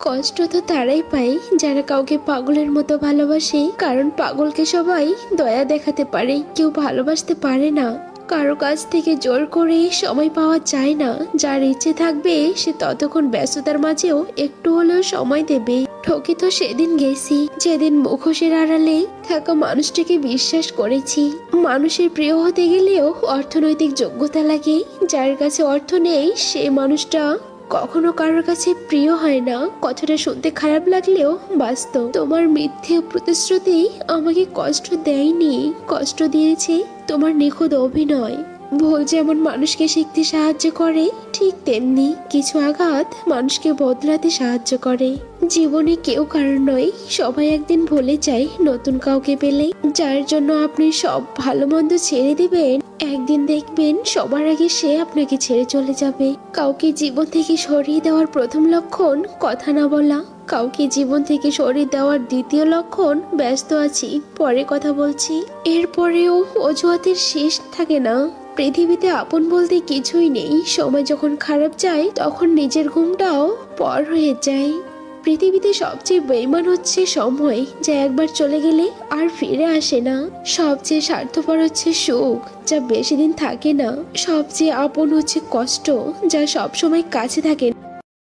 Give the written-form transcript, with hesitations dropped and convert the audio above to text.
কষ্ট তো তারাই পায় যারা কাউকে পাগলের মতো ভালোবাসে, কারণ পাগলকে সবাই দয়া দেখাতে পারে, কেউ ভালোবাসতে পারে না। কারো কাছ থেকে জোর করে সময় পাওয়া যায় না। যার ইচ্ছে থাকবে সে ততক্ষণ ব্যস্ততার মাঝেও একটু হলেও সময় দেবে। ঠকে তো সেদিন গেছি যেদিন মুখোশের আড়ালে থাকা মানুষটিকে বিশ্বাস করেছি। মানুষের প্রিয় হতে গেলেও অর্থনৈতিক যোগ্যতা লাগে। যার কাছে অর্থ নেই সে মানুষটা কখনো কারোর কাছে প্রিয় হয় না। কথাটা শুনতে খারাপ লাগলেও বাস্তব। তোমার মিথ্যে প্রতিশ্রুতি আমাকে কষ্ট দেয়নি, কষ্ট দিয়েছে তোমার নিখুঁত অভিনয়। ভুল যেমন মানুষকে শিখতে সাহায্য করে, ঠিক তেমনি কিছু আঘাত মানুষকে বদলাতে সাহায্য করে। জীবনে কেউ কারণ নয়, সবাই একদিন ভুলে যায় নতুন কাউকে পেলে। যার জন্য আপনি সব ভালো মন্দ ছেড়ে দিবেন, একদিন দেখবেন সবার আগে সে আপনাকে ছেড়ে চলে যাবে। কাউকে জীবন থেকে সরিয়ে দেওয়ার প্রথম লক্ষণ কথা না বলা। কাউকে জীবন থেকে সরিয়ে দেওয়ার দ্বিতীয় লক্ষণ ব্যস্ত আছি, পরে কথা বলছি। এরপরেও অজুহাতের শেষ থাকে না। পৃথিবীতে আপন বলতে কিছুই নেই। সময় যখন খারাপ যায় তখন নিজের ঘুমটাও পর হয়ে যায়। পৃথিবীতে সবচেয়ে বেঈমান হচ্ছে সময়, যা একবার চলে গেলে আর ফিরে আসে না। সবচেয়ে স্বার্থপর হচ্ছে সুখ, যা বেশি দিন থাকে না। সবচেয়ে আপন হচ্ছে কষ্ট, যা সবসময় কাছে থাকে না।